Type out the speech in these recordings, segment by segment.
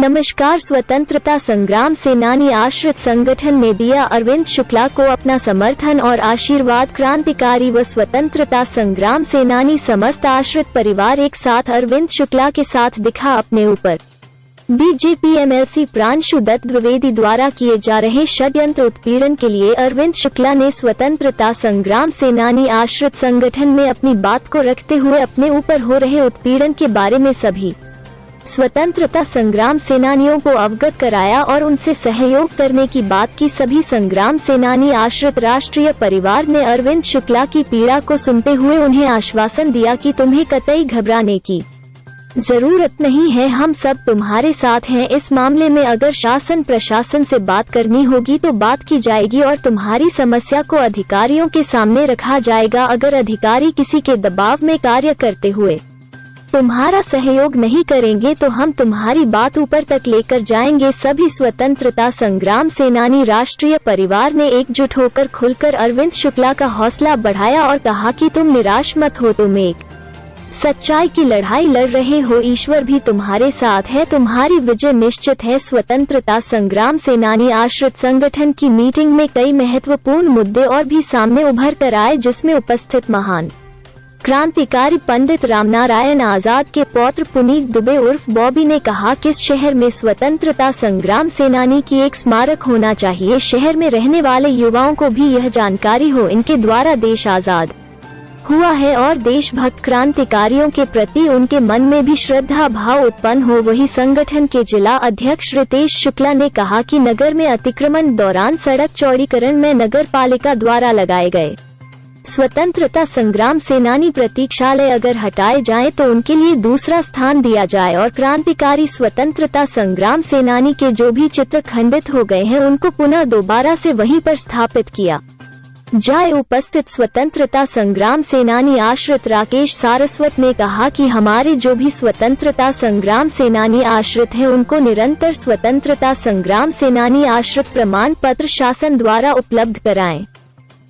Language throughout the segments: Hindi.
नमस्कार। स्वतंत्रता संग्राम सेनानी आश्रित संगठन ने दिया अरविंद शुक्ला को अपना समर्थन और आशीर्वाद। क्रांतिकारी व स्वतंत्रता संग्राम सेनानी समस्त आश्रित परिवार एक साथ अरविंद शुक्ला के साथ दिखा अपने ऊपर। बीजेपी एमएलसी प्रांशु दत्त द्विवेदी द्वारा किए जा रहे षड्यंत्र उत्पीड़न के लिए अरविंद शुक्ला ने स्वतंत्रता संग्राम सेनानी आश्रित संगठन में अपनी बात को रखते हुए अपने ऊपर हो रहे उत्पीड़न के बारे में सभी स्वतंत्रता संग्राम सेनानियों को अवगत कराया और उनसे सहयोग करने की बात की। सभी संग्राम सेनानी आश्रित राष्ट्रीय परिवार ने अरविंद शुक्ला की पीड़ा को सुनते हुए उन्हें आश्वासन दिया कि तुम्हें कतई घबराने की जरूरत नहीं है, हम सब तुम्हारे साथ हैं। इस मामले में अगर शासन प्रशासन से बात करनी होगी तो बात की जाएगी और तुम्हारी समस्या को अधिकारियों के सामने रखा जाएगा। अगर अधिकारी किसी के दबाव में कार्य करते हुए तुम्हारा सहयोग नहीं करेंगे तो हम तुम्हारी बात ऊपर तक लेकर जाएंगे। सभी स्वतंत्रता संग्राम सेनानी राष्ट्रीय परिवार ने एकजुट होकर खुलकर अरविंद शुक्ला का हौसला बढ़ाया और कहा कि तुम निराश मत हो, तुम एक सच्चाई की लड़ाई लड़ रहे हो, ईश्वर भी तुम्हारे साथ है, तुम्हारी विजय निश्चित है। स्वतंत्रता संग्राम सेनानी आश्रित संगठन की मीटिंग में कई महत्वपूर्ण मुद्दे और भी सामने उभर कर आए, जिसमें उपस्थित महान क्रांतिकारी पंडित रामनारायण आजाद के पौत्र पुनीत दुबे उर्फ बॉबी ने कहा कि इस शहर में स्वतंत्रता संग्राम सेनानी की एक स्मारक होना चाहिए। शहर में रहने वाले युवाओं को भी यह जानकारी हो इनके द्वारा देश आजाद हुआ है और देशभक्त क्रांतिकारियों के प्रति उनके मन में भी श्रद्धा भाव उत्पन्न हो। वही संगठन के जिला अध्यक्ष रितेश शुक्ला ने कहा कि नगर में अतिक्रमण दौरान सड़क चौड़ीकरण में नगर पालिका द्वारा लगाए गए स्वतंत्रता संग्राम सेनानी प्रतीक्षालय अगर हटाए जाएं तो उनके लिए दूसरा स्थान दिया जाए और क्रांतिकारी स्वतंत्रता संग्राम सेनानी के जो भी चित्र खंडित हो गए हैं उनको पुनः दोबारा से वहीं पर स्थापित किया जाए। उपस्थित स्वतंत्रता संग्राम सेनानी आश्रित राकेश सारस्वत ने कहा कि हमारे जो भी स्वतंत्रता संग्राम सेनानी आश्रित हैं उनको निरंतर स्वतंत्रता संग्राम सेनानी आश्रित प्रमाण पत्र शासन द्वारा उपलब्ध कराएं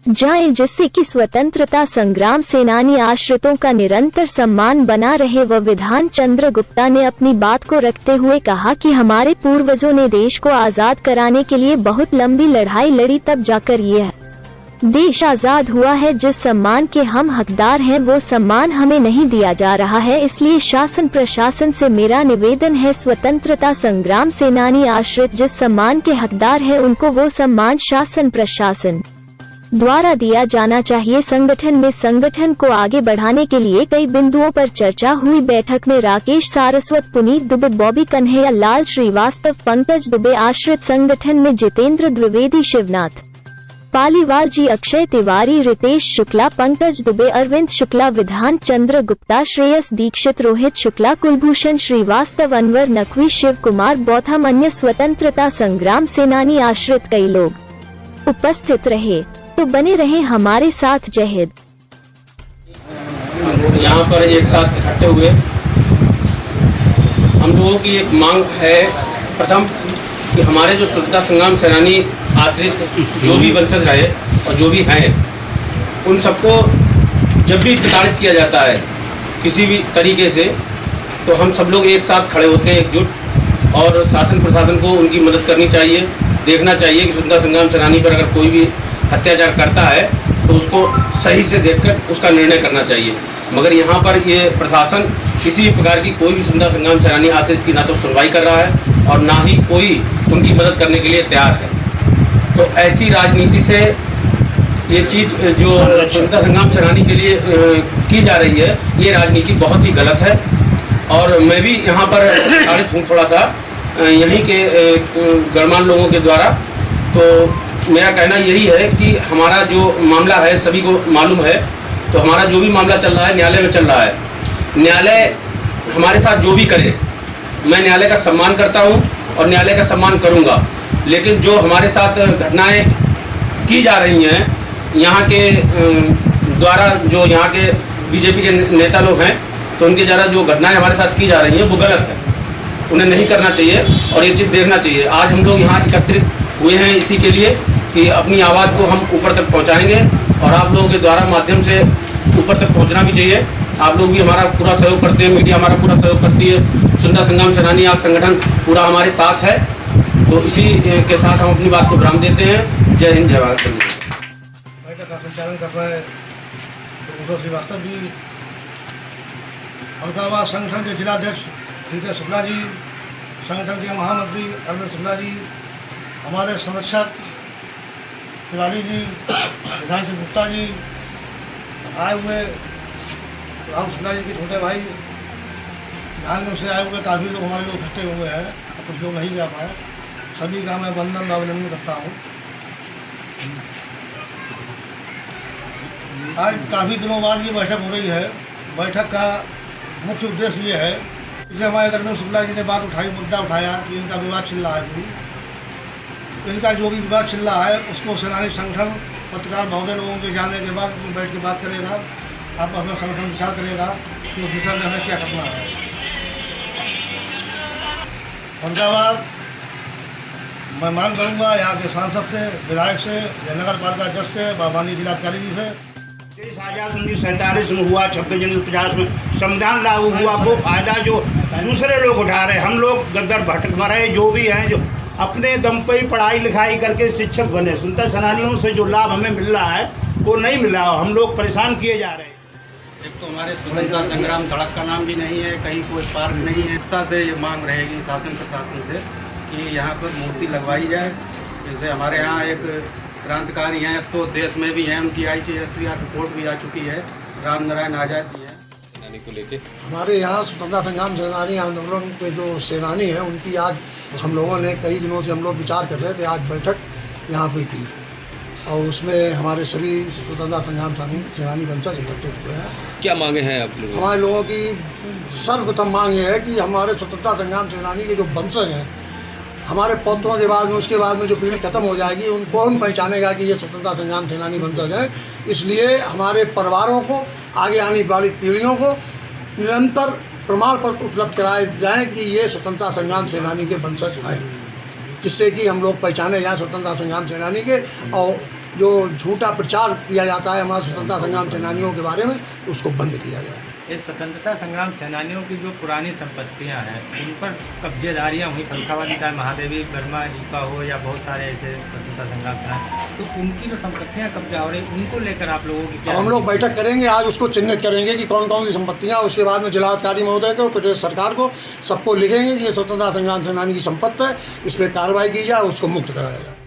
जाए, जिससे कि स्वतंत्रता संग्राम सेनानी आश्रितों का निरंतर सम्मान बना रहे। व विधान चंद्र गुप्ता ने अपनी बात को रखते हुए कहा कि हमारे पूर्वजों ने देश को आजाद कराने के लिए बहुत लंबी लड़ाई लड़ी, तब जाकर यह देश आजाद हुआ है। जिस सम्मान के हम हकदार हैं वो सम्मान हमें नहीं दिया जा रहा है, इसलिए शासन प्रशासन से मेरा निवेदन है स्वतंत्रता संग्राम सेनानी आश्रित जिस सम्मान के हकदार है उनको वो सम्मान शासन प्रशासन द्वारा दिया जाना चाहिए। संगठन को आगे बढ़ाने के लिए कई बिंदुओं पर चर्चा हुई। बैठक में राकेश सारस्वत, पुनीत दुबे, बॉबी कन्हैया लाल श्रीवास्तव, पंकज दुबे आश्रित संगठन में जितेंद्र द्विवेदी, शिवनाथ पालीवाल जी, अक्षय तिवारी, रितेश शुक्ला, पंकज दुबे, अरविंद शुक्ला, विधान चंद्र गुप्ता, श्रेयस दीक्षित, रोहित शुक्ला, कुलभूषण श्रीवास्तव, अनवर नकवी, शिव कुमार बौथम, अन्य स्वतंत्रता संग्राम सेनानी आश्रित कई लोग उपस्थित रहे। तो बने रहे हमारे साथ। जय हिंद। यहाँ पर एक साथ इकट्ठे हुए हम लोगों की एक मांग है, प्रथम कि हमारे जो स्वतंत्रता संग्राम सेनानी आश्रित जो भी वंशज रहे और जो भी हैं उन सबको जब भी प्रताड़ित किया जाता है किसी भी तरीके से तो हम सब लोग एक साथ खड़े होते हैं एकजुट, और शासन प्रशासन को उनकी मदद करनी चाहिए। देखना चाहिए कि स्वतंत्रता संग्राम सेनानी पर अगर कोई भी अत्याचार करता है तो उसको सही से देखकर उसका निर्णय करना चाहिए। मगर यहाँ पर ये प्रशासन किसी भी प्रकार की कोई भी स्वतंत्रता संग्राम सेनानी आश्रित की ना तो सुनवाई कर रहा है और ना ही कोई उनकी मदद करने के लिए तैयार है। तो ऐसी राजनीति से ये चीज़ जो स्वतंत्रता संग्राम सेनानी के लिए की जा रही है ये राजनीति बहुत ही गलत है। और मैं भी यहाँ पर प्रताड़ित हूँ थोड़ा सा यहीं के गणमान्य लोगों के द्वारा। तो मेरा कहना यही है कि हमारा जो मामला है सभी को मालूम है, तो हमारा जो भी मामला चल रहा है न्यायालय में चल रहा है। न्यायालय हमारे साथ जो भी करे मैं न्यायालय का सम्मान करता हूं और न्यायालय का सम्मान करूंगा, लेकिन जो हमारे साथ घटनाएं की जा रही हैं यहाँ के द्वारा, जो यहाँ के बीजेपी के नेता लोग हैं तो उनके द्वारा जो घटनाएं हमारे साथ की जा रही हैं वो गलत है, उन्हें नहीं करना चाहिए और ये चीज़ देखना चाहिए। आज हम लोग यहाँ एकत्रित हुए हैं इसी के लिए कि अपनी आवाज़ को हम ऊपर तक पहुँचाएंगे और आप लोगों के द्वारा माध्यम से ऊपर तक पहुँचना भी चाहिए। आप लोग भी हमारा पूरा सहयोग करते हैं, मीडिया हमारा पूरा सहयोग करती है। स्वतंत्रता संग्राम सेनानी आज संगठन पूरा हमारे साथ है, तो इसी के साथ हम अपनी बात को विराम देते हैं। जय हिंद, जय भारत। बैठक का संचालन कर रहे प्रोफेसर श्रीवास्तव जी, फरुखाबाद संगठन के जिलाध्यक्ष डी.के. शुक्ला जी, संगठन के महामंत्री अरविंद शुक्ला जी, हमारे संरक्षक तिवारी जी, विधान सिंह गुप्ता जी, आए हुए राम शुक्ला जी के छोटे भाई झारखंड से आए हुए काफ़ी लोग हमारे लोग इकट्ठे हुए हैं, कुछ लोग नहीं जा पाए, सभी का मैं वंदन अभिनंदन करता हूँ। आज काफ़ी दिनों बाद ये बैठक हो रही है। बैठक का मुख्य उद्देश्य ये है, जैसे हमारे अरविंद शुक्ला जी ने मुद्दा उठाया कि इनका विवाद चल रहा है, इनका जो भी विवाद चल रहा है उसको सेनानी संगठन पत्रकार महोदय लोगों के जाने के बाद बैठ के बात करेगा, आप अपना संगठन विचार करेगा कि उस विषय में हमें क्या करना है। फरुखाबाद मैं मांग करूँगा यहाँ के सांसद से, विधायक से, नगर पालिका अध्यक्ष से, बागवानी जिलाधिकारी जी से, देश आज़ाद 1947 में हुआ, 26 जनवरी 50 में संविधान लागू हुआ, वो फायदा जो दूसरे लोग उठा रहे, हम लोग गद्दार भटक मरे जो भी हैं, जो अपने दम पर ही पढ़ाई लिखाई करके शिक्षक बने, स्वतंत्रता सेनानियों से जो लाभ हमें मिल रहा है वो नहीं मिला, हम लोग परेशान किए जा रहे हैं। एक तो हमारे स्वतंत्रता संग्राम सड़क का नाम भी नहीं है, कहीं कोई पार्क नहीं है। एकता से ये मांग रहेगी शासन प्रशासन से कि यहाँ पर मूर्ति लगवाई जाए। जैसे हमारे यहाँ एक क्रांतिकारी हैं, अब तो देश में भी हैं, उनकी ICSR रिपोर्ट भी आ चुकी है, राम नारायण आज़ाद जी हैं। सेनानी को लेके हमारे यहाँ स्वतंत्रता संग्राम सेनानी आंदोलन के जो सेनानी हैं उनकी आज हम लोगों ने कई दिनों से हम लोग विचार कर रहे थे, आज बैठक यहाँ पे की और उसमें हमारे सभी स्वतंत्रता संग्राम सेनानी वंशज एकत्रित हुए हैं। क्या मांगे हैं आप लोग? हमारे लोगों की सर्वप्रथम मांग ये है कि हमारे स्वतंत्रता संग्राम सेनानी के जो वंशज हैं, हमारे पौत्रों के बाद में, उसके बाद में जो पीढ़ी खत्म हो जाएगी उनको हम पहचानेगा कि ये स्वतंत्रता संग्राम सेनानी वंशज हैं। इसलिए हमारे परिवारों को, आगे आने वाली पीढ़ियों को निरंतर प्रमाण पत्र उपलब्ध कराए जाएँ कि ये स्वतंत्रता संग्राम सेनानी के वंशज हैं, जिससे कि हम लोग पहचाने जाएँ स्वतंत्रता संग्राम सेनानी के, और जो झूठा प्रचार किया जाता है हमारे स्वतंत्रता संग्राम सेनानियों के बारे में उसको बंद किया जाए। इस स्वतंत्रता संग्राम सेनानियों की जो पुरानी संपत्तियां हैं उन पर कब्जेदारियां हुई, फरुखाबाद में चाहे महादेवी वर्मा जी का हो या बहुत सारे ऐसे स्वतंत्रता संग्राम सेनानी, तो उनकी जो संपत्तियां कब्जा हो रही उनको लेकर आप लोगों की क्या? हम लोग बैठक करेंगे, आज उसको चिन्हित करेंगे कि कौन कौन सी संपत्तियाँ, उसके बाद में जिलाधिकारी महोदय को, प्रदेश सरकार को, सबको लिखेंगे कि ये स्वतंत्रता संग्राम सेनानी की संपत्ति है, इस पर कार्रवाई की जाए, उसको मुक्त कराया जाए।